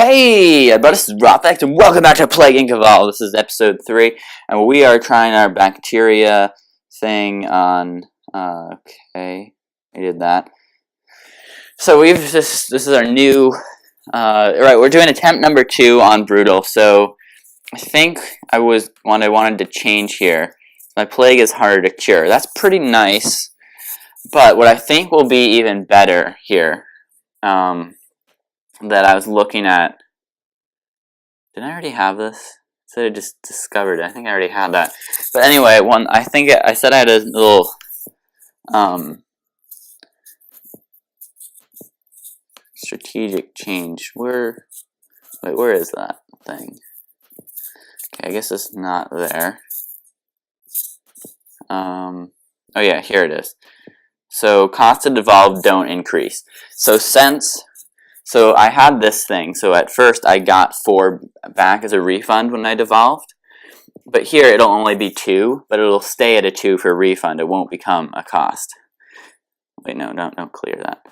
Hey, this is Rofex, and welcome back to Plague Inc. Evolve. This is episode 3, and we are trying our bacteria thing on. Okay, we did that. So this is our new. Right, we're doing attempt number 2 on Brutal. So I think what I wanted to change here. My plague is harder to cure. That's pretty nice, but what I think will be even better here. That I was looking at. Did I already have this? So I just discovered it. I think I already had that. But anyway, I said I had a little strategic change. Where is that thing? Okay, I guess it's not there. Oh yeah, here it is. So cost to devolve don't increase. So I had this thing, so at first I got 4 back as a refund when I devolved, but here it'll only be 2, but it'll stay at a 2 for a refund. It won't become a cost. Wait, no, don't clear that.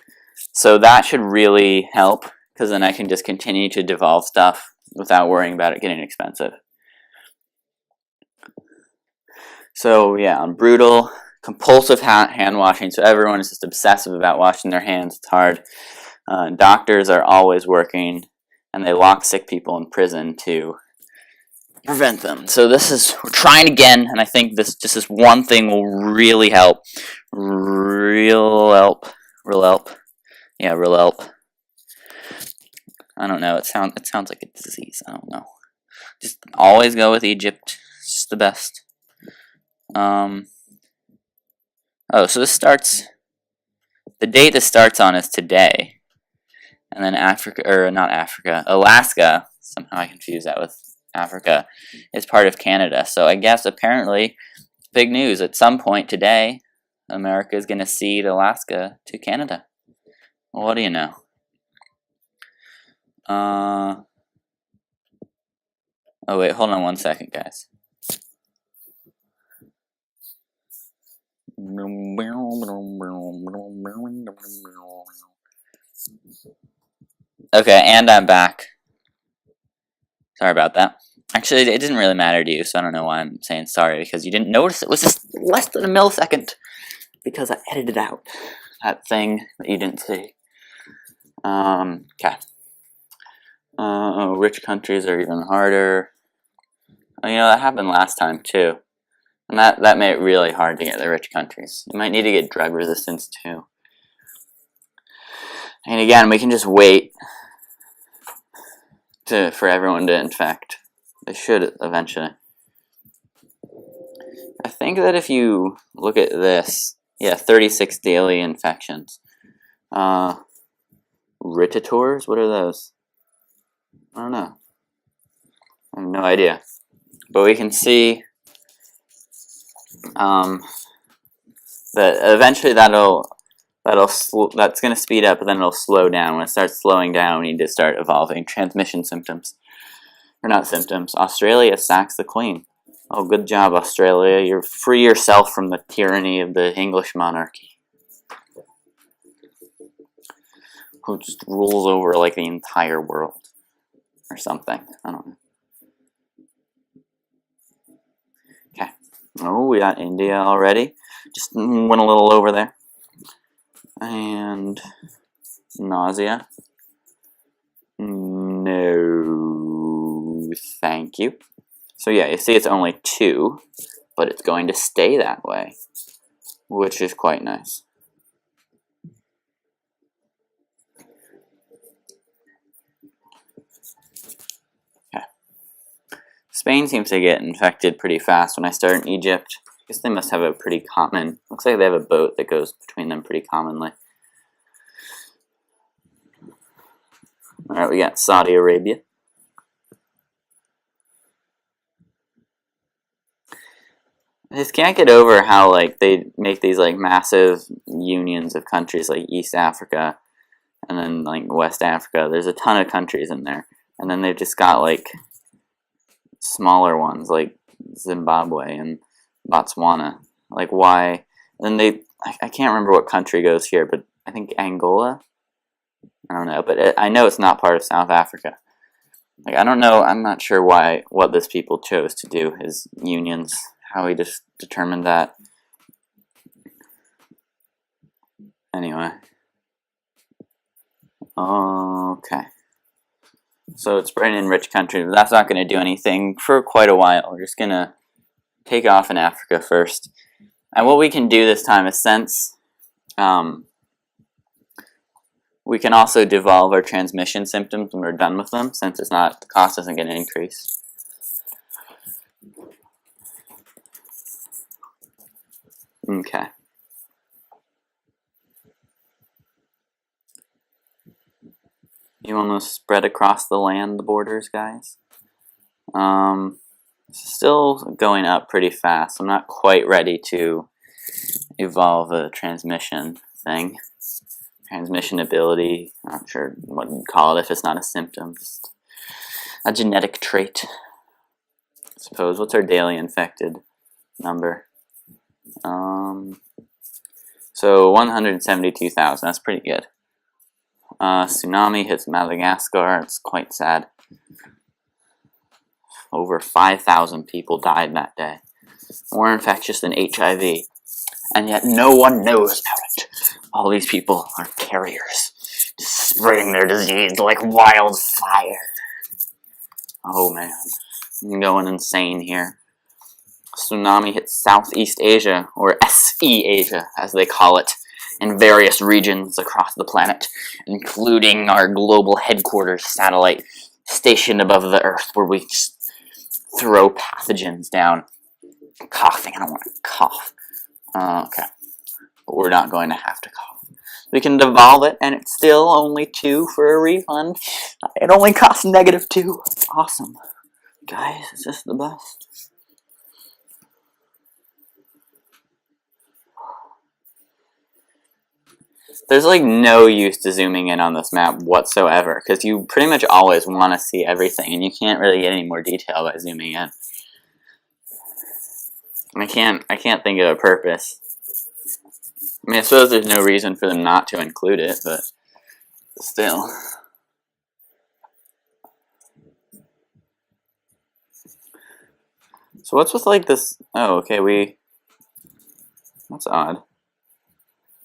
So that should really help, because then I can just continue to devolve stuff without worrying about it getting expensive. So yeah, on Brutal, compulsive hand washing, so everyone is just obsessive about washing their hands. It's hard. Doctors are always working, and they lock sick people in prison to prevent them. So we're trying again, and I think this one thing will really help. Real help. Yeah, real help. I don't know. It sounds like a disease. I don't know. Just always go with Egypt. It's just the best. Oh, so this starts. The date this starts on is today. And then Alaska, somehow I confuse that with Africa, is part of Canada. So I guess apparently, big news, at some point today, America is going to cede Alaska to Canada. Well, what do you know? Oh wait, hold on one second, guys. Okay, and I'm back. Sorry about that. Actually, it didn't really matter to you, so I don't know why I'm saying sorry, because you didn't notice it was just less than a millisecond, because I edited out that thing that you didn't see. Okay. Rich countries are even harder. Oh, that happened last time, too. And that made it really hard to get the rich countries. You might need to get drug resistance, too. And again, we can just wait for everyone to infect. They should eventually. I think that if you look at this, 36 daily infections. Ritators? What are those? I don't know. I have no idea. But we can see that eventually that's going to speed up, but then it'll slow down. When it starts slowing down, we need to start evolving transmission symptoms. Or not symptoms. Australia sacks the Queen. Oh, good job, Australia. You're free yourself from the tyranny of the English monarchy, who just rules over like the entire world. Or something. I don't know. Okay. Oh, we got India already. Just went a little over there. And nausea. No, thank you. So yeah, you see it's only 2, but it's going to stay that way, which is quite nice. Okay. Spain seems to get infected pretty fast when I start in Egypt. I guess they must have a pretty common... Looks like they have a boat that goes between them pretty commonly. Alright, we got Saudi Arabia. I just can't get over how they make these massive unions of countries like East Africa and then West Africa. There's a ton of countries in there. And then they've just got smaller ones like Zimbabwe and Botswana. Why? And I can't remember what country goes here, but I think Angola? I don't know, but I know it's not part of South Africa. Like, I don't know, I'm not sure what this people chose to do, his unions, how he just determined that. Anyway. Okay. So it's spreading in rich countries, but that's not going to do anything for quite a while. We're just going to take off in Africa first. And what we can do this time is, since we can also devolve our transmission symptoms when we're done with them, since it's not, the cost isn't going to increase. Okay. You want to spread across the land, the borders, guys? It's still going up pretty fast. I'm not quite ready to evolve a transmission thing. Transmission ability, not sure what you'd call it if it's not a symptom. Just a genetic trait, I suppose. What's our daily infected number? So 172,000, that's pretty good. Tsunami hits Madagascar, it's quite sad. Over 5,000 people died that day. More infectious than HIV. And yet no one knows about it. All these people are carriers, just spreading their disease like wildfire. Oh man, I'm going insane here. Tsunami hits Southeast Asia, or SE Asia, as they call it, in various regions across the planet, including our global headquarters satellite stationed above the Earth, where we just throw pathogens down. Coughing, I don't want to cough. Okay, but we're not going to have to cough. We can devolve it, and it's still only 2 for a refund. It only costs -2. Awesome. Guys, it's just the best. There's like no use to zooming in on this map whatsoever, because you pretty much always want to see everything, and you can't really get any more detail by zooming in. I can't think of a purpose. I mean, I suppose there's no reason for them not to include it, but still. So what's with like this? Oh, okay, that's odd.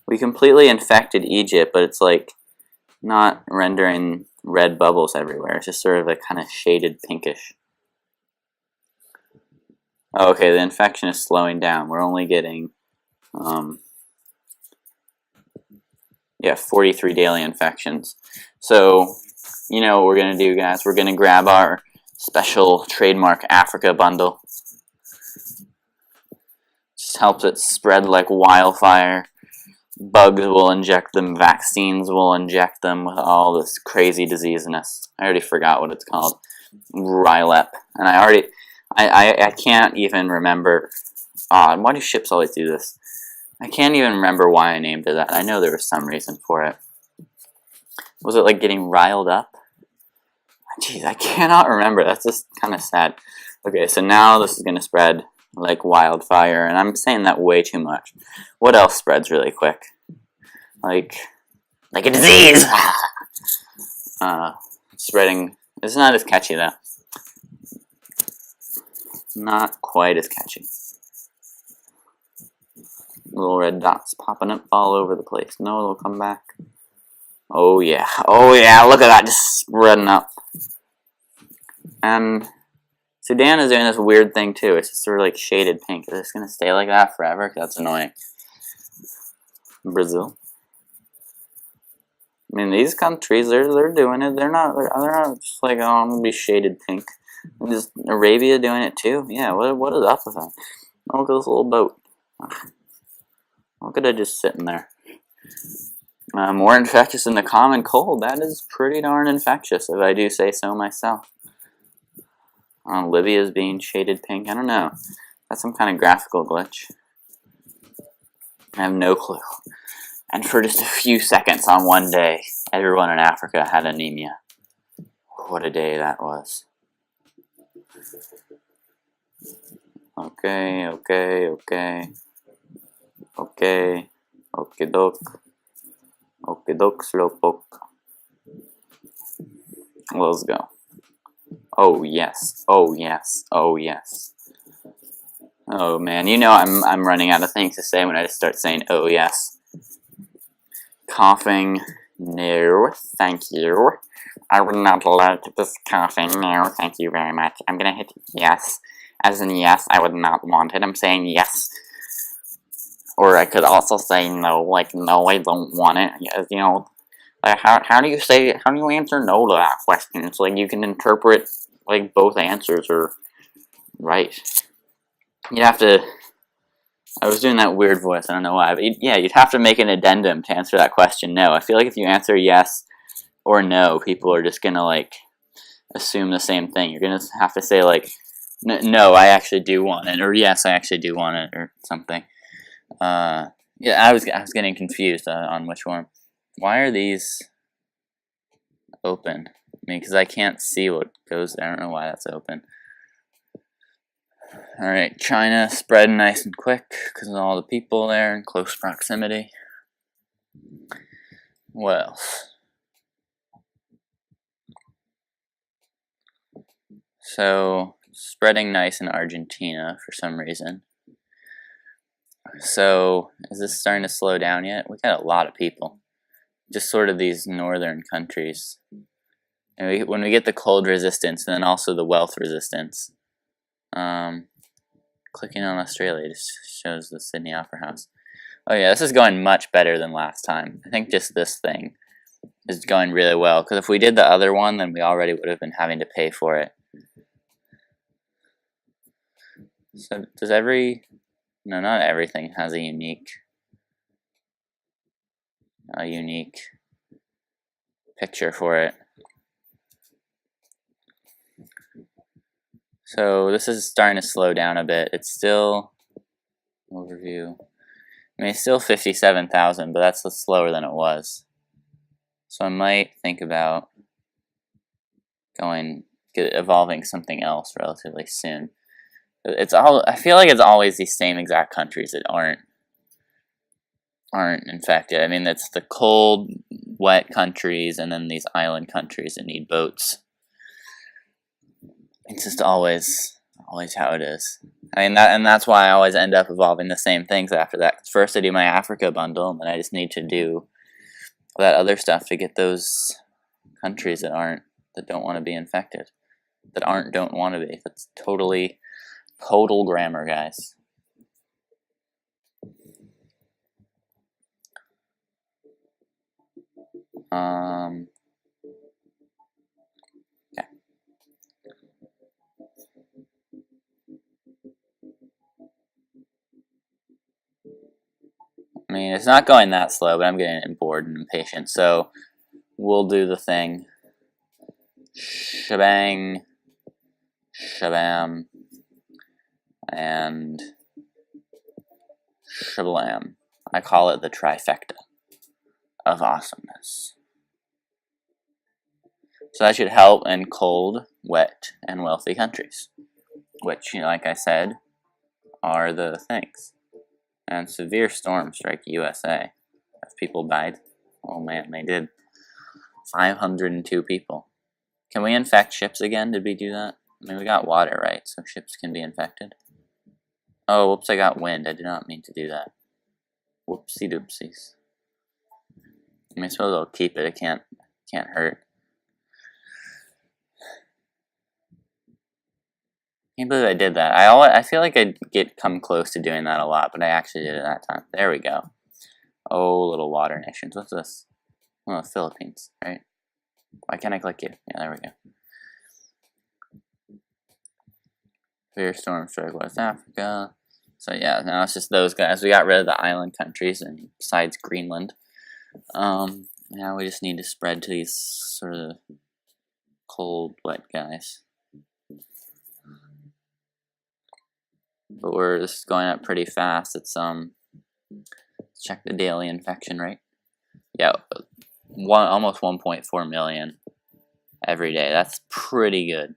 We completely infected Egypt, but it's like not rendering red bubbles everywhere. It's just sort of like kind of shaded pinkish. Oh, okay, the infection is slowing down. We're only getting, yeah, 43 daily infections. So, you know what we're going to do, guys? We're going to grab our special trademark Africa bundle. Just helps it spread like wildfire. Bugs will inject them, vaccines will inject them with all this crazy diseasiness. I already forgot what it's called. Rylep. And I can't even remember. Why do ships always do this? I can't even remember why I named it that. I know there was some reason for it. Was it like getting riled up? Jeez, I cannot remember. That's just kind of sad. Okay, so now this is going to spread like wildfire, and I'm saying that way too much. What else spreads really quick? Like a disease! Spreading. It's not as catchy though. Not quite as catchy. Little red dots popping up all over the place. No, they'll come back. Oh yeah. Oh yeah, look at that, just spreading up. And Sudan is doing this weird thing too. It's just sort of like shaded pink. Is this going to stay like that forever? That's annoying. Brazil. I mean, these countries, they're doing it. They're not just like, oh, I'm going to be shaded pink. And just Arabia doing it too. Yeah, what is up with that? Look at this little boat. Look at it just sitting there. More infectious than the common cold. That is pretty darn infectious, if I do say so myself. Libya's being shaded pink. I don't know. That's some kind of graphical glitch. I have no clue. And for just a few seconds on one day, everyone in Africa had anemia. What a day that was. Okay. Okey-doke. Okey-doke, slowpoke. Let's go. Oh yes. Oh yes. Oh yes. Oh man, you know I'm running out of things to say when I just start saying oh yes. Coughing. No, thank you. I would not like this coughing. No, thank you very much. I'm gonna hit yes. As in yes, I would not want it. I'm saying yes. Or I could also say no, like no, I don't want it. Yes, you know, like how do you answer no to that question? It's like you can interpret like both answers are right. You have to. I was doing that weird voice. I don't know why, but yeah, you'd have to make an addendum to answer that question. No, I feel like if you answer yes or no, people are just gonna like assume the same thing. You're gonna have to say like, no, I actually do want it, or yes, I actually do want it, or something. Yeah, I was getting confused on which one. Why are these open? I mean, because I can't see what goes there. I don't know why that's open. Alright, China spread nice and quick because of all the people there in close proximity. What else? So, spreading nice in Argentina for some reason. So, is this starting to slow down yet? We got a lot of people. Just sort of these northern countries. And when we get the cold resistance and then also the wealth resistance. Clicking on Australia just shows the Sydney Opera House. Oh yeah, this is going much better than last time. I think just this thing is going really well. Because if we did the other one, then we already would have been having to pay for it. So does no, not everything has a unique picture for it. So this is starting to slow down a bit. It's still overview. I mean, it's still 57,000, but that's slower than it was. So I might think about evolving something else relatively soon. I feel like it's always these same exact countries that aren't infected. I mean, it's the cold, wet countries, and then these island countries that need boats. It's just always how it is. I mean, that's why I always end up evolving the same things after that. First I do my Africa bundle, and then I just need to do that other stuff to get those countries that don't want to be infected. Don't want to be. That's total grammar, guys. Okay. I mean, it's not going that slow, but I'm getting bored and impatient, so we'll do the thing. Shabang, shabam, and shablam. I call it the trifecta of awesomeness. So that should help in cold, wet, and wealthy countries, which, like I said, are the things. And severe storms strike USA. Have people died? Oh man, they did. 502 people. Can we infect ships again? Did we do that? I mean, we got water, right? So ships can be infected. Oh, whoops, I got wind. I did not mean to do that. Whoopsie doopsies. I mean, I suppose I'll keep it. It can't hurt. I can't believe I did that. I feel like I come close to doing that a lot, but I actually did it that time. There we go. Oh, little water nations. What's this? Oh, Philippines, right? Why can't I click you? Yeah, there we go. Severe storm strike West Africa. So yeah, now it's just those guys. We got rid of the island countries, and besides Greenland. Now we just need to spread to these sort of cold, wet guys. But we're just going up pretty fast. It's let's check the daily infection rate. Yeah, almost 1.4 million every day. That's pretty good.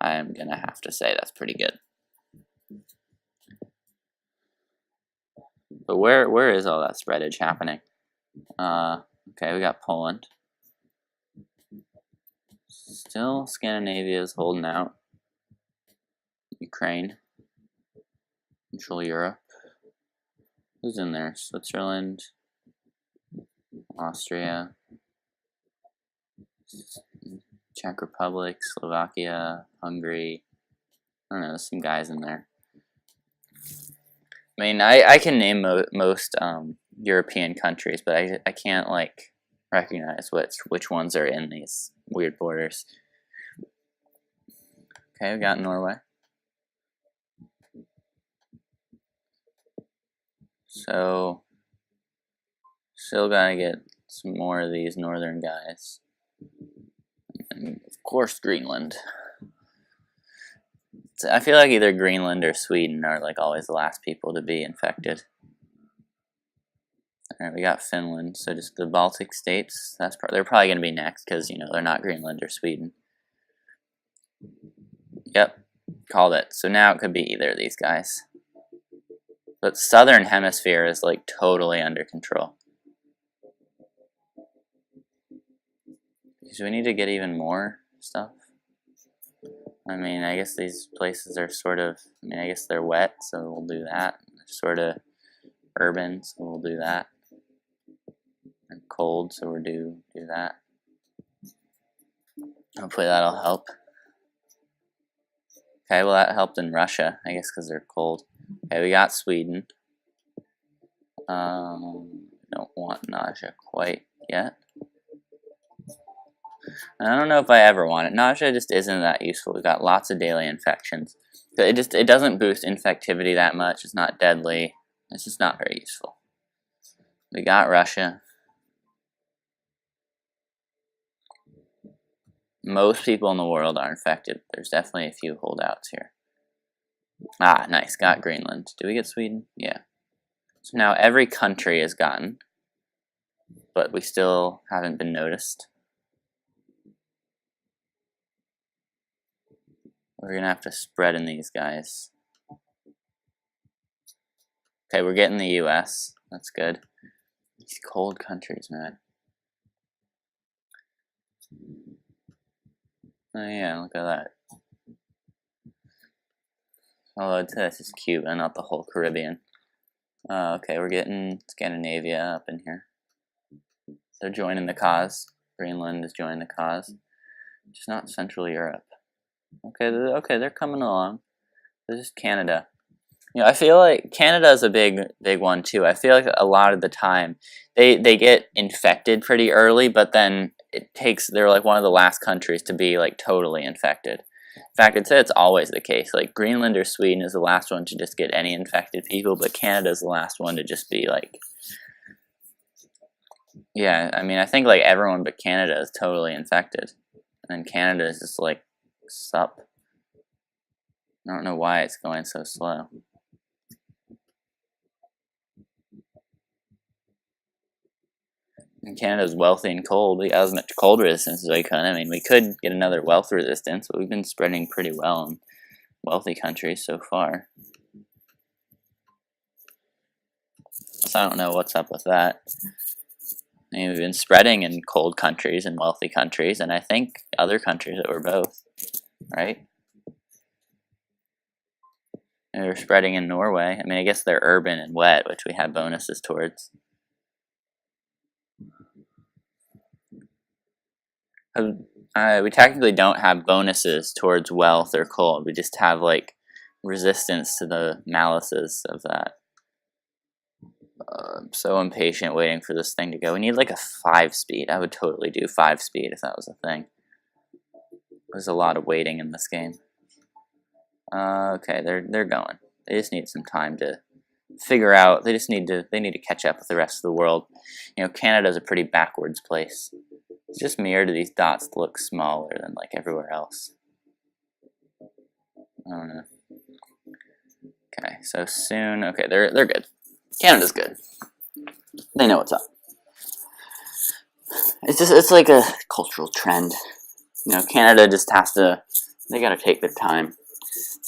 I'm gonna have to say that's pretty good. But where is all that spreadage happening? Okay, we got Poland. Still, Scandinavia is holding out. Ukraine. Central Europe. Who's in there? Switzerland. Austria. Czech Republic. Slovakia. Hungary. I don't know, there's some guys in there. I mean, I can name most European countries, but I can't, like, recognize which ones are in these weird borders. Okay, we got Norway. So, still gotta get some more of these northern guys. And, of course, Greenland. So I feel like either Greenland or Sweden are, like, always the last people to be infected. Alright, we got Finland, so just the Baltic states. They're probably going to be next, because, you know, they're not Greenland or Sweden. Yep, called it. So now it could be either of these guys. But Southern Hemisphere is, like, totally under control. Do we need to get even more stuff? I mean, I guess these places are sort of, I mean, I guess they're wet, so we'll do that. They're sort of urban, so we'll do that. And cold, so we'll do that. Hopefully that'll help. Okay, well that helped in Russia, I guess because they're cold. Okay, we got Sweden. Don't want nausea quite yet. And I don't know if I ever want it. Nausea just isn't that useful. We've got lots of daily infections. It doesn't boost infectivity that much. It's not deadly. It's just not very useful. We got Russia. Most people in the world are infected. There's definitely a few holdouts here. Ah, nice. Got Greenland. Do we get Sweden? Yeah. So now every country has gotten, but we still haven't been noticed. We're going to have to spread in these guys. Okay, we're getting the US. That's good. These cold countries, man. Oh yeah, look at that. Oh, this is Cuba, not the whole Caribbean. Okay, we're getting Scandinavia up in here. They're joining the cause. Greenland is joining the cause. Just not Central Europe. Okay, they're coming along. This is Canada. You know, I feel like Canada is a big one too. I feel like a lot of the time they get infected pretty early, but then they're like one of the last countries to be like totally infected. In fact, I'd say it's always the case. Like Greenland or Sweden is the last one to just get any infected people, but Canada is the last one to just be like, yeah. I mean, I think like everyone but Canada is totally infected, and Canada is just like sup. I don't know why it's going so slow. And Canada's wealthy and cold. We got as much cold resistance as we can. I mean, we could get another wealth resistance, but we've been spreading pretty well in wealthy countries so far. So I don't know what's up with that. I mean, we've been spreading in cold countries and wealthy countries, and I think other countries that were both, right? And we're spreading in Norway. I mean, I guess they're urban and wet, which we have bonuses towards. We technically don't have bonuses towards wealth or cold. We just have like resistance to the malices of that. I'm so impatient waiting for this thing to go. We need like a 5-speed. I would totally do 5-speed if that was a thing. There's a lot of waiting in this game. Okay, they're going. They just need some time to figure out. They need to catch up with the rest of the world. You know, Canada's a pretty backwards place. It's just me, or do these dots look smaller than like everywhere else? I don't know. Okay, so soon. Okay, they're good. Canada's good. They know what's up. It's like a cultural trend. You know, Canada just has to. They got to take their time.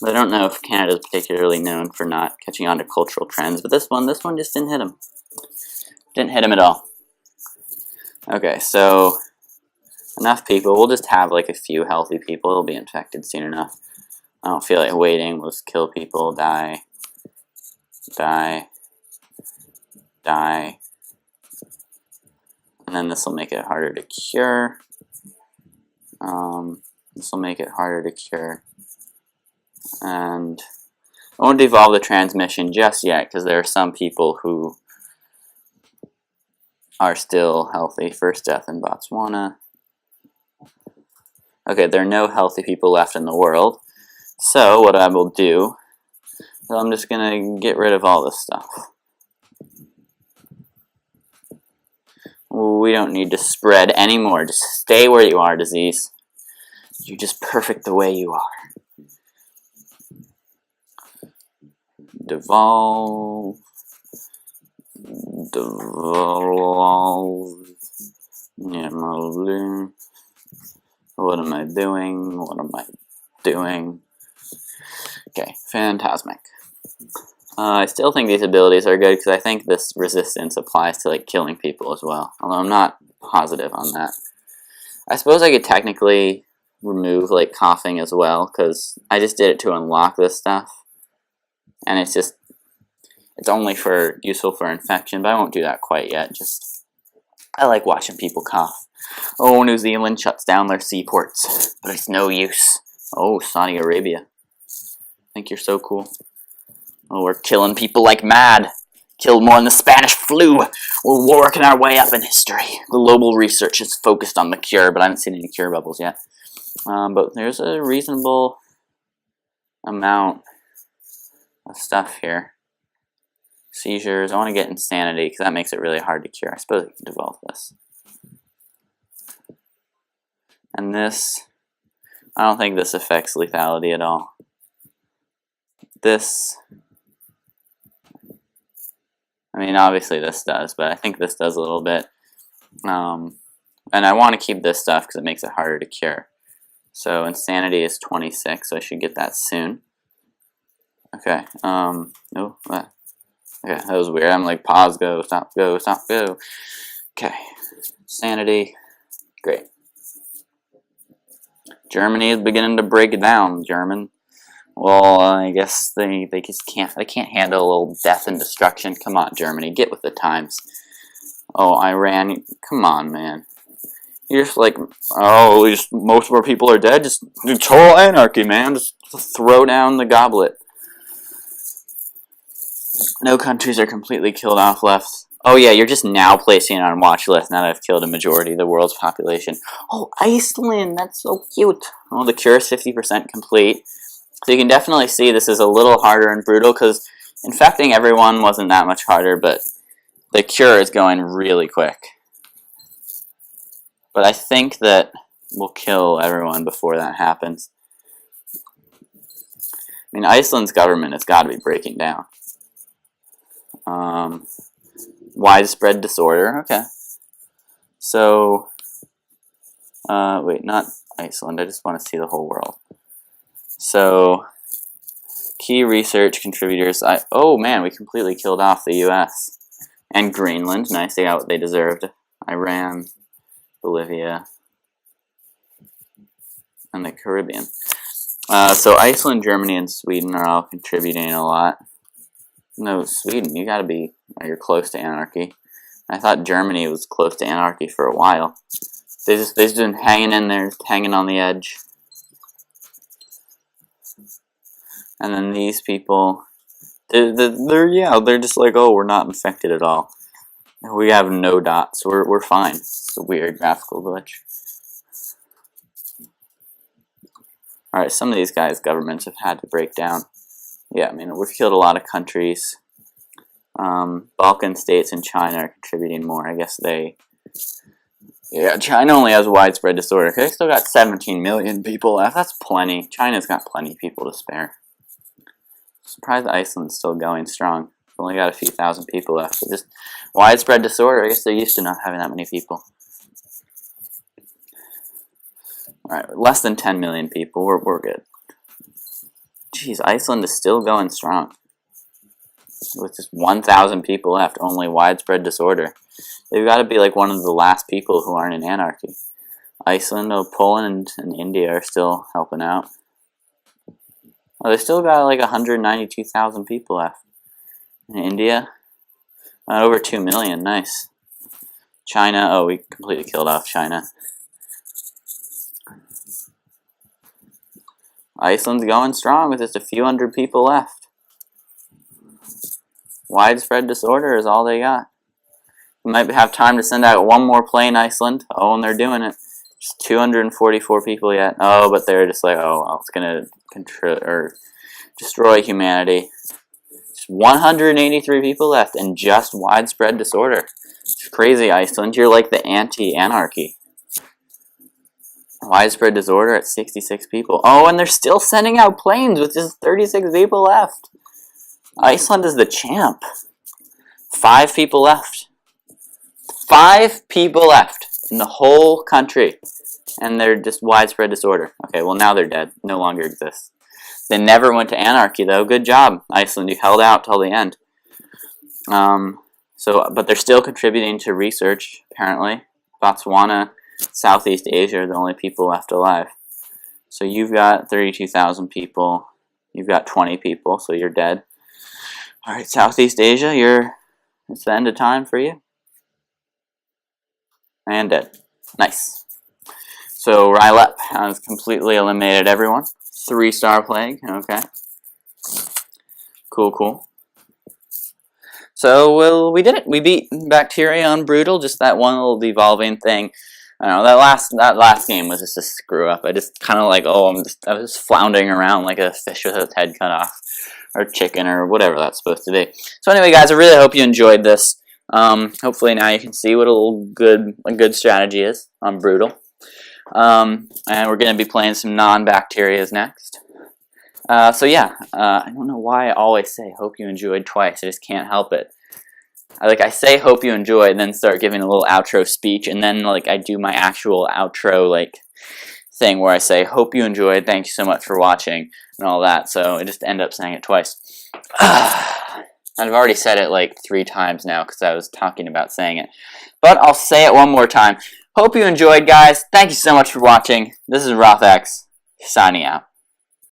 But I don't know if Canada is particularly known for not catching on to cultural trends. But this one just didn't hit him. Didn't hit him at all. Okay, so Enough people. We'll just have like a few healthy people. They'll be infected soon enough. I don't feel like waiting. We'll just kill people. Die. Die. Die. And then this will make it harder to cure. This will make it harder to cure. And I won't devolve the transmission just yet because there are some people who are still healthy. First death in Botswana. Okay, there are no healthy people left in the world. So what I will do is I'm just going to get rid of all this stuff. We don't need to spread anymore. Just stay where you are, disease. You're just perfect the way you are. Devolve. Devolve. What am I doing? What am I doing? Okay, phantasmic. I still think these abilities are good because I think this resistance applies to like killing people as well. Although I'm not positive on that. I suppose I could technically remove like coughing as well because I just did it to unlock this stuff. And it's only useful for infection, but I won't do that quite yet. I like watching people cough. Oh, New Zealand shuts down their seaports, but it's no use. Oh, Saudi Arabia. I think you're so cool. Oh, we're killing people like mad. Killed more than the Spanish flu. We're working our way up in history. Global research is focused on the cure, but I haven't seen any cure bubbles yet. But there's a reasonable amount of stuff here. Seizures. I want to get insanity because that makes it really hard to cure. I suppose I can devolve this. And this, I don't think this affects lethality at all. This, I mean, obviously this does, but I think this does a little bit. And I want to keep this stuff because it makes it harder to cure. So insanity is 26, so I should get that soon. Okay, no, what? Okay, that was weird. I'm like, pause, go, stop, go, stop, go. Okay, sanity, great. Germany is beginning to break down, German. Well, I guess they just can't handle a little death and destruction. Come on, Germany, get with the times. Oh, Iran, come on, man. You're just like, oh, most of our people are dead. Just total anarchy, man. Just throw down the goblet. No countries are completely killed off left. Oh yeah, you're just now placing it on watch list now that I've killed a majority of the world's population. Oh, Iceland, that's so cute. Oh, the cure is 50% complete. So you can definitely see this is a little harder and brutal because infecting everyone wasn't that much harder, but the cure is going really quick. But I think that we'll kill everyone before that happens. I mean, Iceland's government has got to be breaking down. Widespread disorder, okay. So, wait, not Iceland, I just want to see the whole world. So, key research contributors, oh man, we completely killed off the US. And Greenland, nice, they got what they deserved. Iran, Bolivia, and the Caribbean. So Iceland, Germany, and Sweden are all contributing a lot. No, Sweden, you gotta be, you're close to anarchy. I thought Germany was close to anarchy for a while. They've just been hanging in there, hanging on the edge. And then these people, they're just like, oh, we're not infected at all. We have no dots, we're fine. It's a weird graphical glitch. Alright, some of these guys' governments have had to break down. Yeah, I mean, we've killed a lot of countries. Balkan states and China are contributing more. I guess yeah, China only has widespread disorder. They still got 17 million people left. That's plenty. China's got plenty of people to spare. Surprised Iceland's still going strong. Only got a few thousand people left. But just widespread disorder. I guess they're used to not having that many people. Alright, less than 10 million people. We're good. Jeez, Iceland is still going strong. With just 1,000 people left, only widespread disorder. They've got to be like one of the last people who aren't in anarchy. Iceland, Poland, and India are still helping out. Oh, they still got like 192,000 people left. In India, over 2 million. Nice. China, oh, we completely killed off China. Iceland's going strong with just a few hundred people left. Widespread disorder is all they got. We might have time to send out one more plane, Iceland. Oh, and they're doing it. Just 244 people yet. Oh, but they're just like, oh, well, it's going to destroy humanity. Just 183 people left and just widespread disorder. It's crazy, Iceland. You're like the anti-anarchy. Widespread disorder at 66 people. Oh, and they're still sending out planes with just 36 people left. Iceland is the champ. 5 people left. 5 people left in the whole country. And they're just widespread disorder. Okay, well now they're dead. No longer exist. They never went to anarchy though. Good job, Iceland. You held out till the end. But they're still contributing to research, apparently. Botswana, Southeast Asia are the only people left alive. So you've got 32,000 people. You've got 20 people, so you're dead. Alright, Southeast Asia, it's the end of time for you. And dead. Nice. So Rylep has completely eliminated everyone. 3-star plague, okay. Cool. So, well, we did it. We beat bacteria on Brutal, just that one little devolving thing. I don't know, that last game was just a screw up. I just kind of like, I was floundering around like a fish with its head cut off. Or chicken, or whatever that's supposed to be. So anyway, guys, I really hope you enjoyed this. Hopefully now you can see what a good strategy is on Brutal. And we're going to be playing some non-bacterias next. So yeah, I don't know why I always say hope you enjoyed twice. I just can't help it. I say hope you enjoyed, and then start giving a little outro speech, and then I do my actual outro thing where I say hope you enjoyed, thank you so much for watching, and all that. So I just end up saying it twice. I've already said it 3 times now because I was talking about saying it, but I'll say it one more time. Hope you enjoyed, guys. Thank you so much for watching. This is RothX signing out.